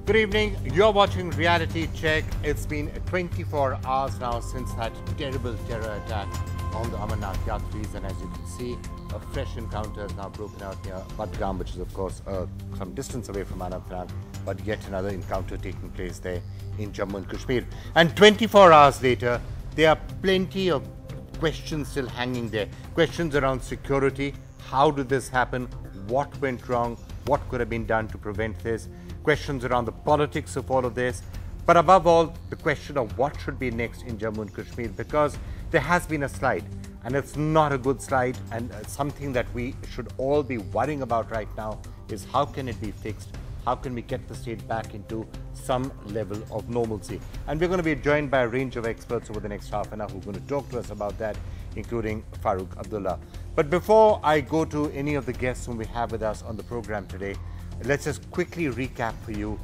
Good evening. You're watching Reality Check. It's been 24 hours now since that terrible terror attack on the Amarnath Yatris, and as you can see, a fresh encounter has now broken out near Budgam, which is of course some distance away from Anantnag, but yet another encounter taking place there in Jammu and Kashmir. And 24 hours later, there are plenty of questions still hanging there. Questions around security. How did this happen? What went wrong? What could have been done to prevent this? Questions around the politics of all of this, but above all, the question of what should be next in Jammu and Kashmir, because there has been a slide, and it's not a good slide, and something that we should all be worrying about right now is how can it be fixed? How can we get the state back into some level of normalcy? And we're going to be joined by a range of experts over the next half an hour who are going to talk to us about that, including Farooq Abdullah. But before I go to any of the guests whom we have with us on the program today, let's just quickly recap for you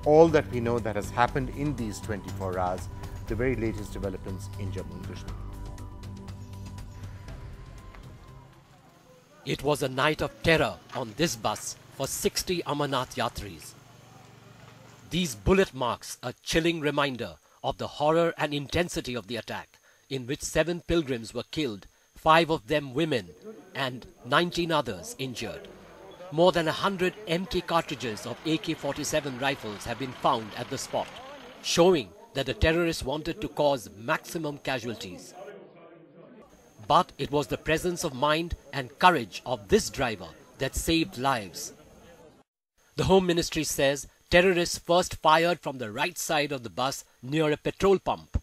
all that we know that has happened in these 24 hours, the very latest developments in Jammu and Kashmir. It was a night of terror on this bus for 60 Amarnath Yatris. These bullet marks a chilling reminder of the horror and intensity of the attack, in which 7 pilgrims were killed, 5 of them women, and 19 others injured. More than 100 empty cartridges of AK-47 rifles have been found at the spot, showing that the terrorists wanted to cause maximum casualties. But it was the presence of mind and courage of this driver that saved lives. The Home Ministry says terrorists first fired from the right side of the bus near a petrol pump,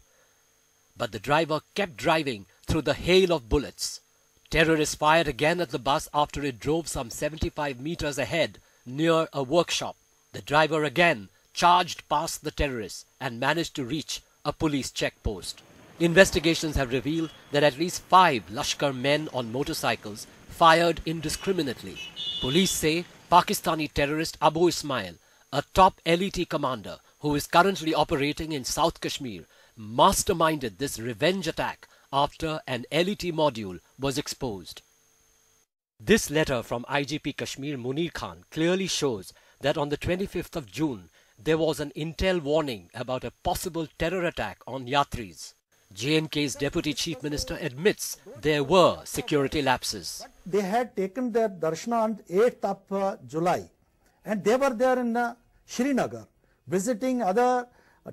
but the driver kept driving through the hail of bullets. Terrorists fired again at the bus after it drove some 75 meters ahead near a workshop. The driver again charged past the terrorists and managed to reach a police checkpost. Investigations have revealed that at least 5 Lashkar men on motorcycles fired indiscriminately. Police say Pakistani terrorist Abu Ismail, a top LET commander who is currently operating in South Kashmir, masterminded this revenge attack after an LET module was exposed. This letter from IGP Kashmir Munir Khan clearly shows that on the 25th of June, there was an intel warning about a possible terror attack on Yatris. J&K's Deputy Chief Minister admits there were security lapses. They had taken their darshana on 8th of July, and they were there in Srinagar visiting other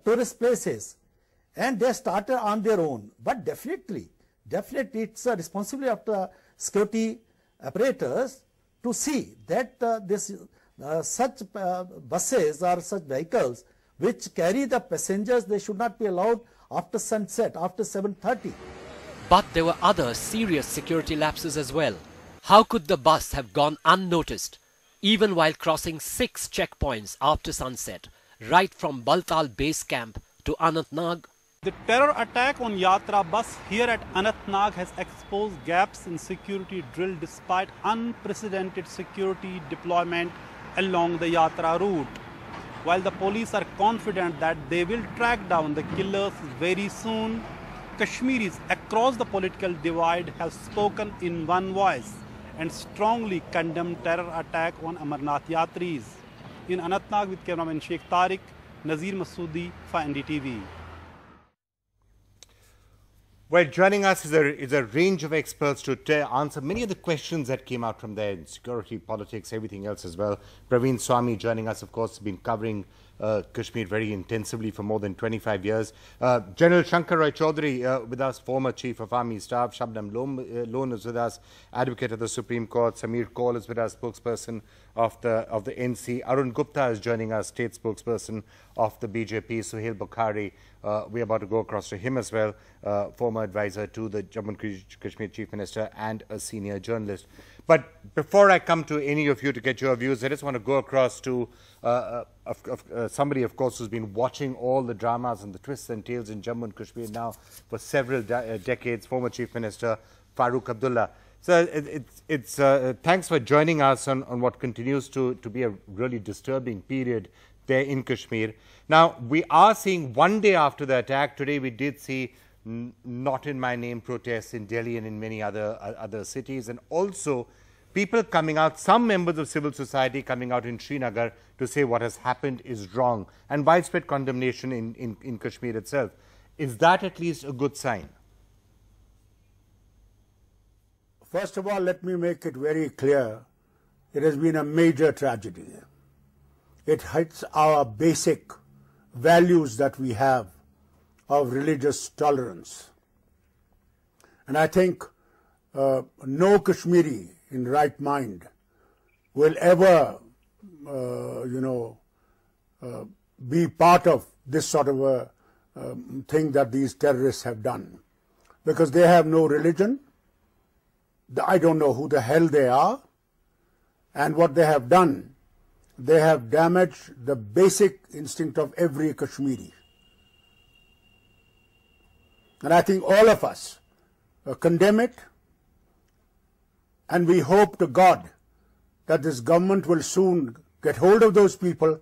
tourist places, and they started on their own. But definitely it's a responsibility of the security apparatus to see that such buses or such vehicles which carry the passengers, they should not be allowed after sunset, after 7:30. But there were other serious security lapses as well. How could the bus have gone unnoticed, even while crossing 6 checkpoints after sunset, right from Baltal base camp to Anantnag? The terror attack on Yatra bus here at Anantnag has exposed gaps in security drill despite unprecedented security deployment along the Yatra route. While the police are confident that they will track down the killers very soon, Kashmiris across the political divide have spoken in one voice and strongly condemned terror attack on Amarnath Yatris. In Anantnag with cameraman Sheikh Tariq, Nazir Masoodi for NDTV. Well, joining us is a range of experts to answer many of the questions that came out from there in security, politics, everything else as well. Praveen Swami joining us, of course, has been covering Kashmir very intensively for more than 25 years. General Shankar Roy Chaudhary with us, former Chief of Army Staff. Shabnam Lone is with us, Advocate of the Supreme Court. Samir Kaul is with us, spokesperson of the NC. Arun Gupta is joining us, State spokesperson of the BJP. Suhail Bukhari, we're about to go across to him as well, former advisor to the Jammu and Kashmir Chief Minister and a senior journalist. But before I come to any of you to get your views, I just want to go across to somebody, of course, who's been watching all the dramas and the twists and tales in Jammu and Kashmir now for several decades, former Chief Minister Farooq Abdullah. So thanks for joining us on what continues to be a really disturbing period there in Kashmir. Now, we are seeing one day after the attack, today we did see not in my name protests in Delhi and in many other cities, and also people coming out, some members of civil society coming out in Srinagar to say what has happened is wrong, and widespread condemnation in Kashmir itself. Is that at least a good sign? First of all, let me make it very clear, it has been a major tragedy. It hits our basic values that we have of religious tolerance. And I think no Kashmiri in right mind will ever, be part of this sort of a thing that these terrorists have done. Because they have no religion. I don't know who the hell they are. And what they have done, they have damaged the basic instinct of every Kashmiri. And I think all of us condemn it, and we hope to God that this government will soon get hold of those people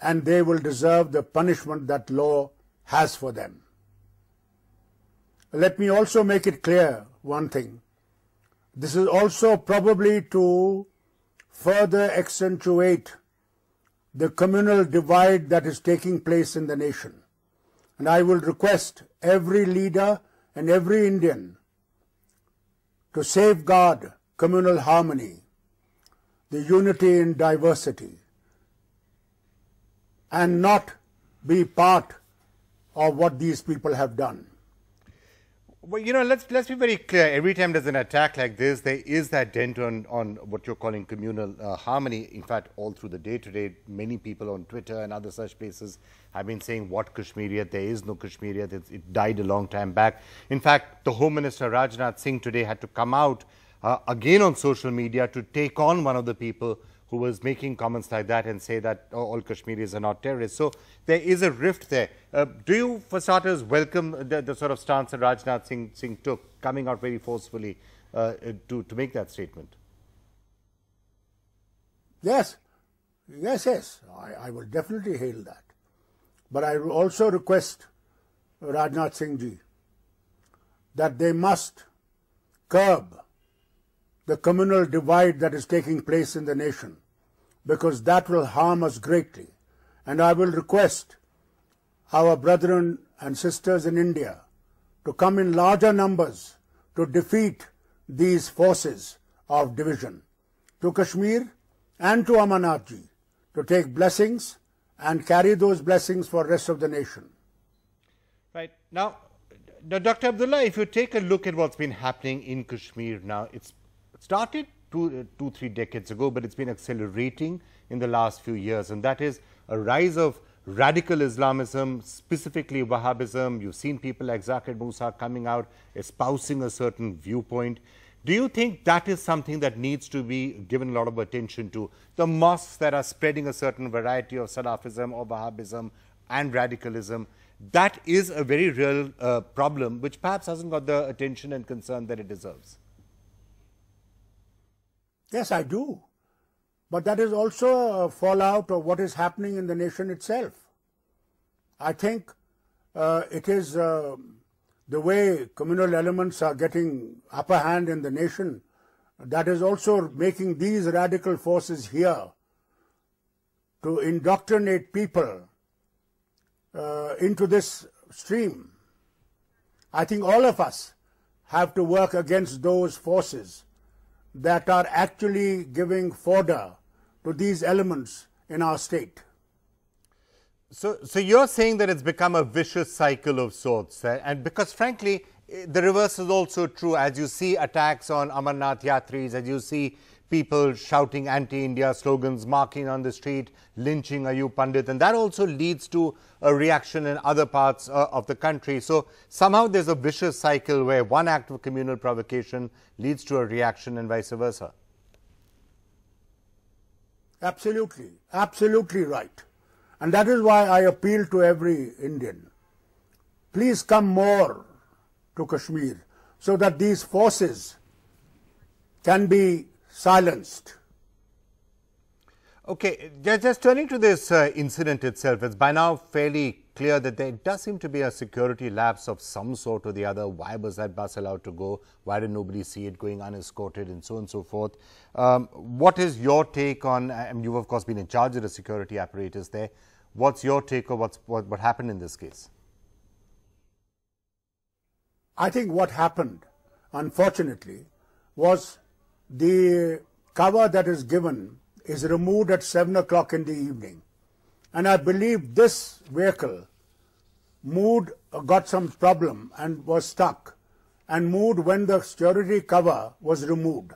and they will deserve the punishment that law has for them. Let me also make it clear one thing. This is also probably to further accentuate the communal divide that is taking place in the nation. And I will request every leader and every Indian to safeguard communal harmony, the unity in diversity, and not be part of what these people have done. Well, let's be very clear. Every time there's an attack like this, there is that dent on what you're calling communal harmony. In fact, all through the day today, many people on Twitter and other such places have been saying, what Kashmiriyat? There is no Kashmiriyat. It died a long time back. In fact, the Home Minister Rajnath Singh today had to come out again on social media to take on one of the people who was making comments like that and say that all Kashmiris are not terrorists. So there is a rift there. Do you, for starters, welcome the sort of stance that Rajnath Singh took, coming out very forcefully to make that statement? Yes. I will definitely hail that. But I will also request Rajnath Singh ji that they must curb the communal divide that is taking place in the nation, because that will harm us greatly. And I will request our brethren and sisters in India to come in larger numbers to defeat these forces of division, to Kashmir and to Amarnath ji, to take blessings and carry those blessings for the rest of the nation. Right. Now, Dr. Abdullah, if you take a look at what's been happening in Kashmir now, it's started 2-3 decades ago, but it's been accelerating in the last few years, and that is a rise of radical Islamism, specifically Wahhabism. You've seen people like Zakir Musa coming out espousing a certain viewpoint. Do you think that is something that needs to be given a lot of attention to? The mosques that are spreading a certain variety of Salafism or Wahhabism and radicalism, that is a very real problem which perhaps hasn't got the attention and concern that it deserves. Yes, I do. But that is also a fallout of what is happening in the nation itself. I think it is the way communal elements are getting upper hand in the nation that is also making these radical forces here to indoctrinate people into this stream. I think all of us have to work against those forces that are actually giving fodder to these elements in our state. So you're saying that it's become a vicious cycle of sorts, and because frankly, the reverse is also true. As you see attacks on Amarnath Yatris, as you see people shouting anti-India slogans, marking on the street, lynching Ayub Pandit, and that also leads to a reaction in other parts of the country. So somehow there's a vicious cycle where one act of communal provocation leads to a reaction and vice versa. Absolutely, absolutely right. And that is why I appeal to every Indian. Please come more to Kashmir so that these forces can be silenced. Okay, just turning to this incident itself, it's by now fairly clear that there does seem to be a security lapse of some sort or the other. Why was that bus allowed to go? Why did nobody see it going unescorted, and so on and so forth? What is your take on, and you've of course been in charge of the security apparatus there, what's your take on what happened in this case? I think what happened, unfortunately, was the cover that is given is removed at 7 o'clock in the evening. And I believe this vehicle moved, got some problem and was stuck, and moved when the security cover was removed.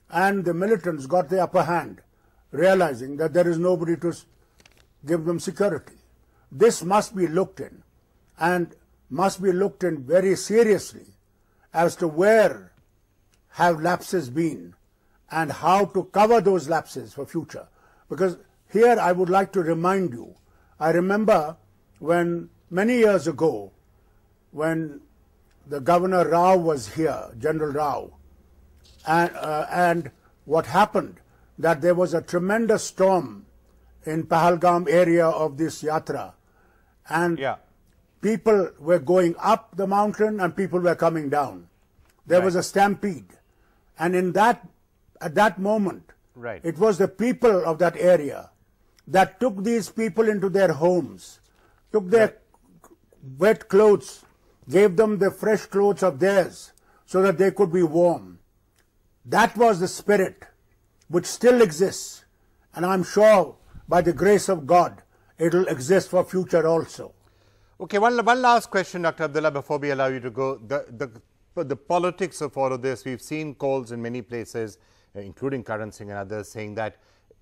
And the militants got the upper hand, realizing that there is nobody to give them security. This must be looked in, and must be looked in very seriously as to where have lapses been and how to cover those lapses for future. Because here I would like to remind you, I remember when many years ago, when the Governor Rao was here, General Rao, and what happened, that there was a tremendous storm in Pahalgam area of this yatra, and people were going up the mountain and people were coming down. There was a stampede, and at that moment, it was the people of that area that took these people into their homes, took their wet clothes, gave them the fresh clothes of theirs so that they could be warm. That was the spirit which still exists, and I'm sure by the grace of God it will exist for future also. Okay, one last question, Dr. Abdullah, before we allow you to go. The politics of all of this, we've seen calls in many places, including Karan Singh and others, saying that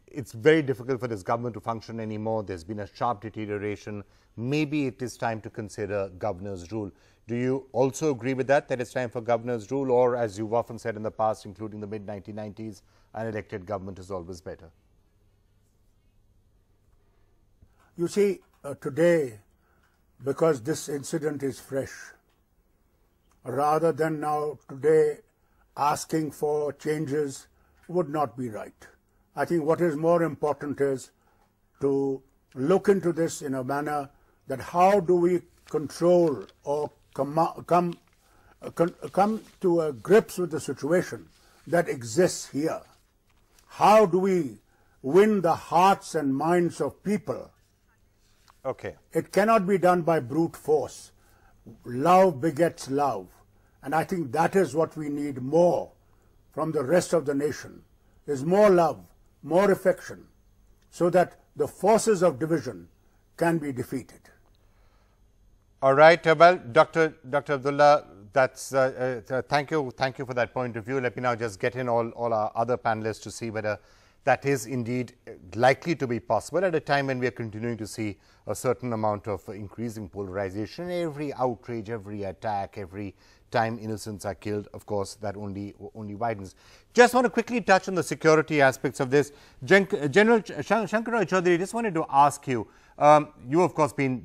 it's very difficult for this government to function anymore. There's been a sharp deterioration. Maybe it is time to consider governor's rule. Do you also agree with that it's time for governor's rule, or as you've often said in the past, including the mid-1990s, an elected government is always better? You see, today, because this incident is fresh, rather than now today asking for changes would not be right. I think what is more important is to look into this in a manner that how do we control or come to a grips with the situation that exists here. How do we win the hearts and minds of people? Okay. It cannot be done by brute force. Love begets love. And I think that is what we need more from the rest of the nation, is more love, more affection, so that the forces of division can be defeated. All right. Well, Dr. Abdullah, that's thank you for that point of view. Let me now just get in all our other panelists to see whether that is indeed likely to be possible at a time when we are continuing to see a certain amount of increasing polarization. Every outrage, every attack, every time innocents are killed, of course, that only widens. Just want to quickly touch on the security aspects of this. General Shankar Chaudhary, just wanted to ask you, you of course been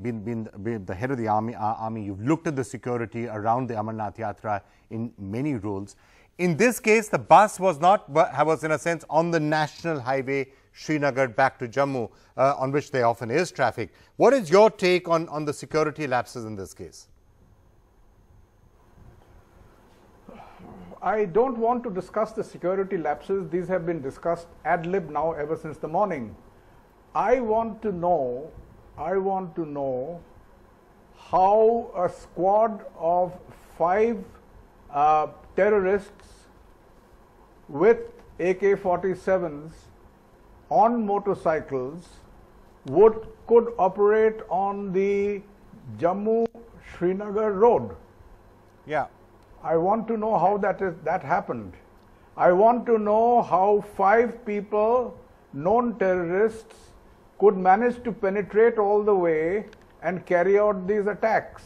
the head of the army. You've looked at the security around the Amarnath Yatra in many roles. In this case, the bus was in a sense on the national highway Srinagar back to Jammu, on which there often is traffic. What is your take on the security lapses in this case? I don't want to discuss the security lapses. These have been discussed ad lib now ever since the morning. I want to know how a squad of 5 terrorists with AK-47s on motorcycles could operate on the Jammu-Srinagar road. Yeah. I want to know how that happened. I want to know how 5 people, known terrorists, could manage to penetrate all the way and carry out these attacks.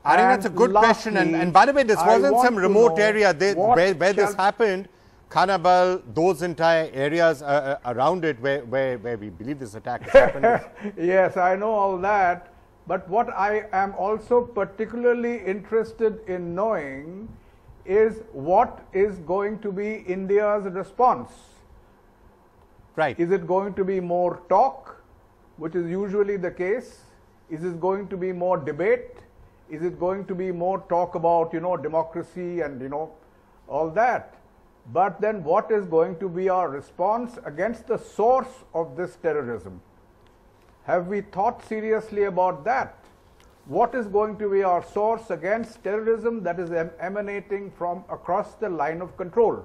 I think that's a good question. And by the way, this wasn't some remote area where this happened. Khanabal, those entire areas around it where we believe this attack has happened. Yes, I know all that. But what I am also particularly interested in knowing is what is going to be India's response. Right. Is it going to be more talk, which is usually the case? Is it going to be more debate? Is it going to be more talk about, democracy and, all that? But then what is going to be our response against the source of this terrorism? Have we thought seriously about that? What is going to be our source against terrorism that is emanating from across the line of control?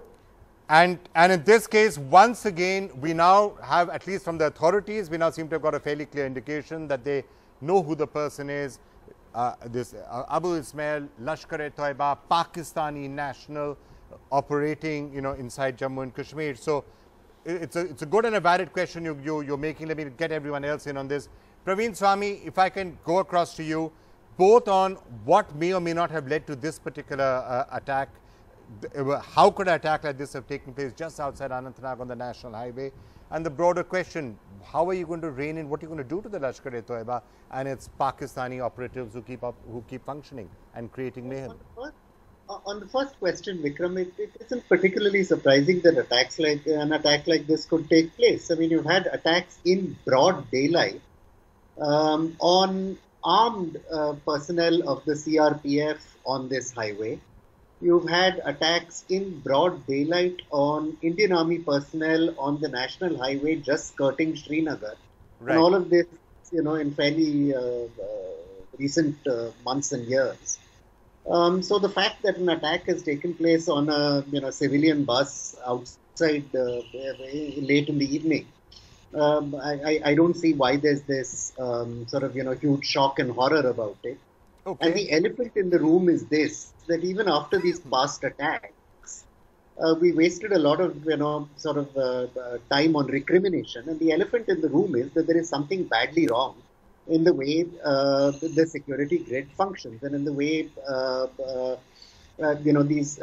And in this case, once again, we now have, at least from the authorities, we now seem to have got a fairly clear indication that they know who the person is. This Abu Ismail, Lashkar-e-Toiba, Pakistani national, operating, inside Jammu and Kashmir. So it's a good and a valid question you're making. Let me get everyone else in on this. Praveen Swami, if I can go across to you, both on what may or may not have led to this particular attack. How could an attack like this have taken place just outside Anantnag on the national highway? And the broader question, how are you going to rein in, what are you going to do to the Lashkar-e-Toiba and its Pakistani operatives who keep functioning and creating mayhem? On the first question, Vikram, it isn't particularly surprising that an attack like this could take place. I mean, you've had attacks in broad daylight on armed personnel of the CRPF on this highway. You've had attacks in broad daylight on Indian Army personnel on the national highway just skirting Srinagar. Right. And all of this, in fairly recent months and years. So the fact that an attack has taken place on a civilian bus outside late in the evening, I don't see why there's this huge shock and horror about it. Okay. And the elephant in the room is this, that even after these past attacks, we wasted a lot of time on recrimination, and the elephant in the room is that there is something badly wrong in the way the security grid functions, and in the way these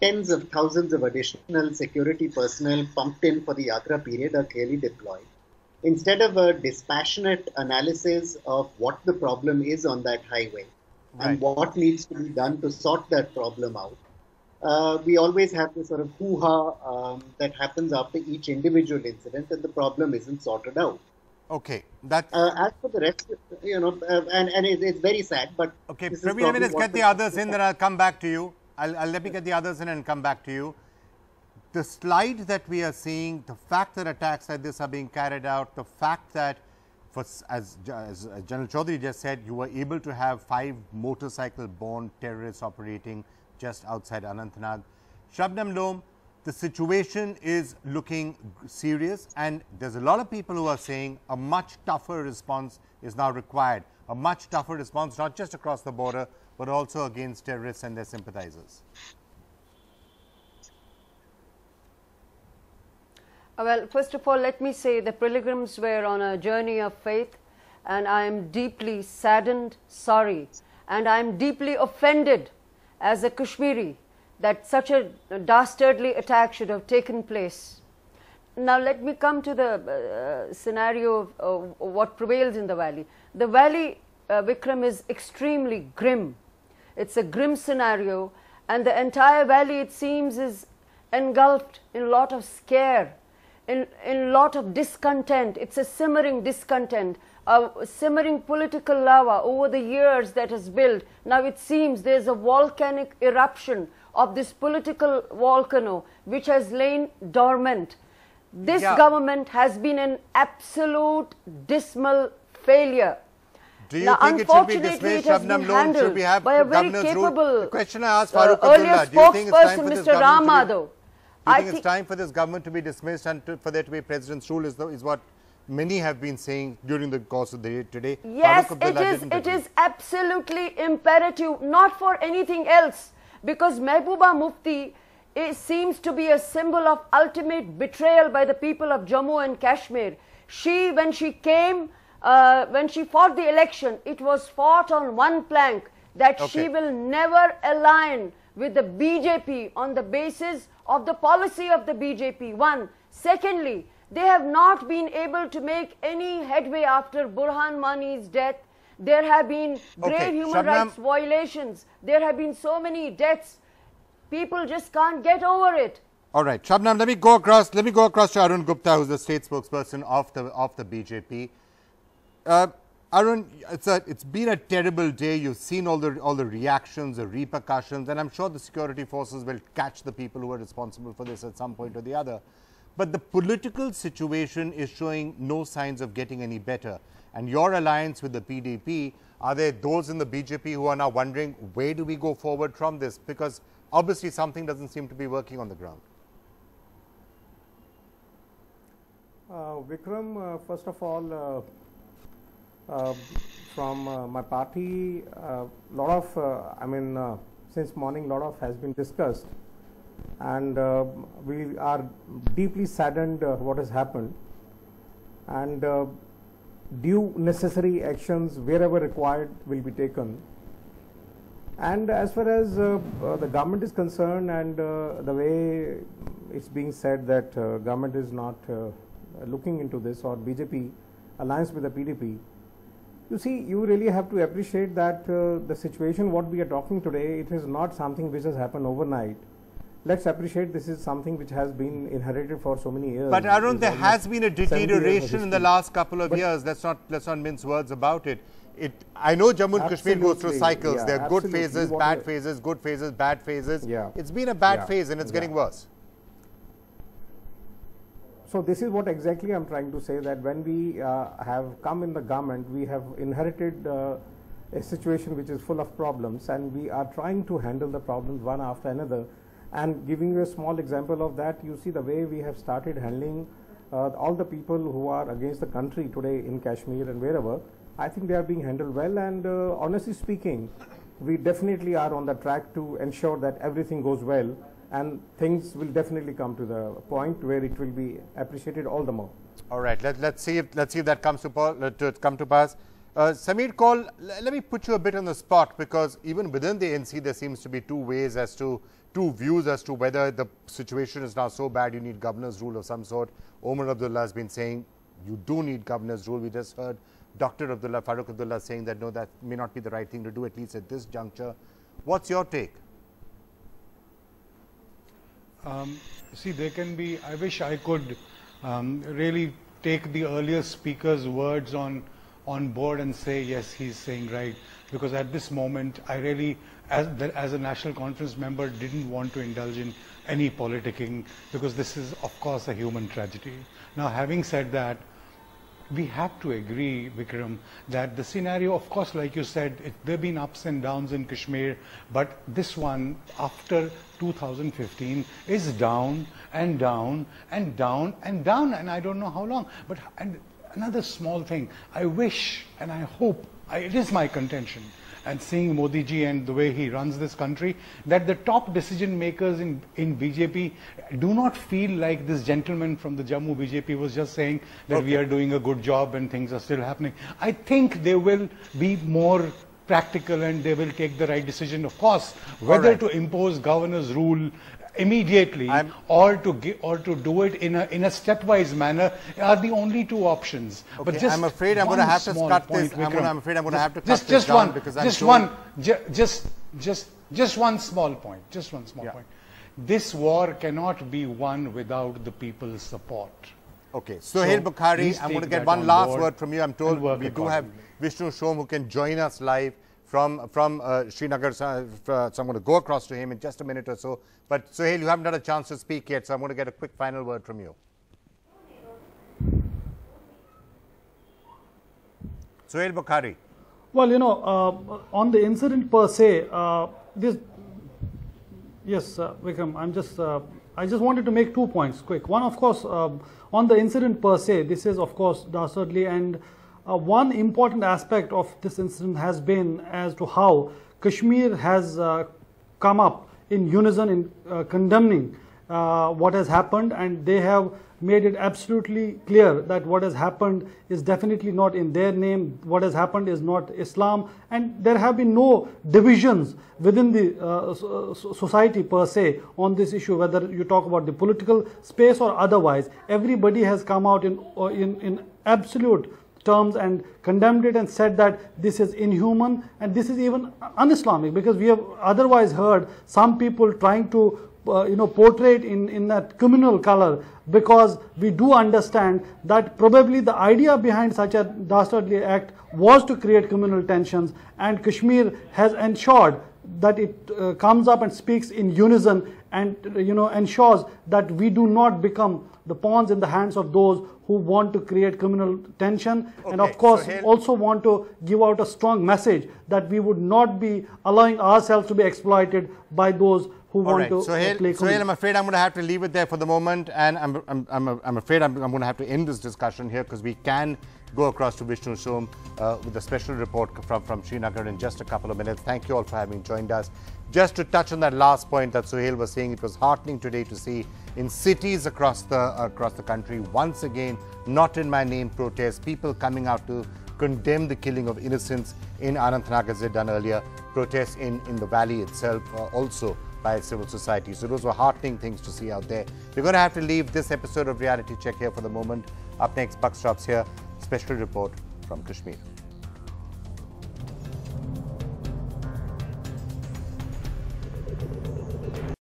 tens of thousands of additional security personnel pumped in for the Yatra period are clearly deployed. Instead of a dispassionate analysis of what the problem is on that highway, right, and what needs to be done to sort that problem out, we always have this sort of hoo-ha that happens after each individual incident, and the problem isn't sorted out. Okay, that. As for the rest, and it's very sad, but. Okay, Praveen, let's get the others in, then I'll come back to you. Let me get the others in and come back to you. The slide that we are seeing, the fact that attacks like this are being carried out, the fact that, as General Chaudhary just said, you were able to have 5 motorcycle-borne terrorists operating just outside Anantnag. Shabnam Lom, the situation is looking serious, and there's a lot of people who are saying a much tougher response is now required. A much tougher response, not just across the border, but also against terrorists and their sympathizers. Well, first of all, let me say the pilgrims were on a journey of faith, and I am deeply saddened, sorry, and I am deeply offended as a Kashmiri that such a dastardly attack should have taken place. Now, let me come to the scenario of what prevails in the valley. The valley, Vikram, is extremely grim. It's a grim scenario, and the entire valley, it seems, is engulfed in a lot of scare, in a lot of discontent. It's a simmering discontent, a simmering political lava over the years that has built. Now it seems there's a volcanic eruption of this political volcano which has lain dormant. This government has been an absolute dismal failure. Do you think it should be dismissed, Shabnam Lom? Should we have by a very governor's capable rule? The question I asked Farooq earlier Abdullah, do you think it's time for this Mr. Ram government Madhav. Do you think it's time for this government to be dismissed and for there to be President's rule is what many have been saying during the course of the day today? Yes, it is absolutely imperative, not for anything else, because Mehbooba Mufti seems to be a symbol of ultimate betrayal by the people of Jammu and Kashmir. When she came, when she fought the election, it was fought on one plank that she will never align with the BJP on the basis of the policy of the BJP. One. Secondly, they have not been able to make any headway after Burhan Mani's death. There have been grave human rights violations. There have been so many deaths. People just can't get over it. All right, Shabnam, let me go across to Arun Gupta, who's the state spokesperson of the BJP. Arun, it's been a terrible day. You've seen all the reactions, the repercussions, and I'm sure the security forces will catch the people who are responsible for this at some point or the other. But the political situation is showing no signs of getting any better. And your alliance with the PDP, are there those in the BJP who are now wondering, where do we go forward from this? Because obviously something doesn't seem to be working on the ground. Vikram, first of all, from my party, since morning, lot of has been discussed, and we are deeply saddened what has happened, and due necessary actions wherever required will be taken. And as far as the government is concerned, and the way it's being said that government is not looking into this, or BJP alliance with the PDP, you see, you really have to appreciate that the situation what we are talking today, it is not something which has happened overnight. Let's appreciate this is something which has been inherited for so many years. But Arun, there has been a deterioration in the last couple of years. Let's not mince words about it. I know Jammu and Kashmir goes through cycles. Yeah, there are good phases, bad phases, good phases, bad phases. Yeah. It's been a bad phase and it's getting worse. So this is what exactly I'm trying to say, that when we have come in the government, we have inherited a situation which is full of problems, and we are trying to handle the problems one after another. And giving you a small example of that, you see the way we have started handling all the people who are against the country today in Kashmir and wherever. I think they are being handled well, and honestly speaking, we definitely are on the track to ensure that everything goes well, and things will definitely come to the point where it will be appreciated all the more. All right, let's see if that comes to pass. Samir Kaul, let me put you a bit on the spot, because even within the ANC there seems to be two views as to whether the situation is now so bad you need governor's rule of some sort. Omar Abdullah has been saying you do need governor's rule. We just heard Dr. Abdullah, Farooq Abdullah saying that no, that may not be the right thing to do, at least at this juncture. What's your take? See, there can be, I wish I could really take the earlier speaker's words on board and say, yes, he's saying right. Because at this moment, I really, as a National Conference member, didn't want to indulge in any politicking, because this is, of course, a human tragedy. Now, having said that, we have to agree, Vikram, that the scenario, of course, like you said, there have been ups and downs in Kashmir, but this one, after 2015, is down and down and down and down, and I don't know how long. But and another small thing, I wish and I hope, it is my contention, and seeing Modi ji and the way he runs this country, that the top decision makers in BJP do not feel like this gentleman from the Jammu BJP was just saying that we are doing a good job and things are still happening. I think they will be more practical and they will take the right decision, of course, whether to impose governor's rule immediately or to do it in a stepwise manner are the only two options. Okay, but just I'm afraid I'm going to have to cut this. I'm afraid I'm going to have to cut this down because just one small point. Just one small point. This war cannot be won without the people's support. Okay, Sohail Bukhari, I'm going to get one last word from you. I'm told we do have Vishnu Shom who can join us live from Srinagar, so I'm going to go across to him in just a minute or so. But Sohail, you haven't had a chance to speak yet, so I'm going to get a quick final word from you. Sohail Bukhari. Well, you know, on the incident per se, Vikram, I just wanted to make 2 points quick. One, of course, on the incident per se, this is, of course, dastardly, and one important aspect of this incident has been as to how Kashmir has come up in unison in condemning what has happened, and they have made it absolutely clear that what has happened is definitely not in their name, what has happened is not Islam, and there have been no divisions within the society per se on this issue, whether you talk about the political space or otherwise. Everybody has come out in absolute terms and condemned it and said that this is inhuman and this is even un-Islamic, because we have otherwise heard some people trying to portrayed in that communal color, because we do understand that probably the idea behind such a dastardly act was to create communal tensions, and Kashmir has ensured that it comes up and speaks in unison, and ensures that we do not become the pawns in the hands of those who want to create communal tension, and of course also want to give out a strong message that we would not be allowing ourselves to be exploited by those who want to play Sohail, I'm afraid I'm going to have to leave it there for the moment, and I'm afraid I'm going to have to end this discussion here, because we can go across to Vishnu Som with a special report from Srinagar in just a couple of minutes. Thank you all for having joined us. Just to touch on that last point that Sohail was saying, it was heartening today to see in cities across the country, once again, not in my name protests, people coming out to condemn the killing of innocents in Anantnag as they'd done earlier, protests in the valley itself also by civil society. So those were heartening things to see out there. We're going to have to leave this episode of Reality Check here for the moment. Up next, Buck Stops here. Special report from Kashmir.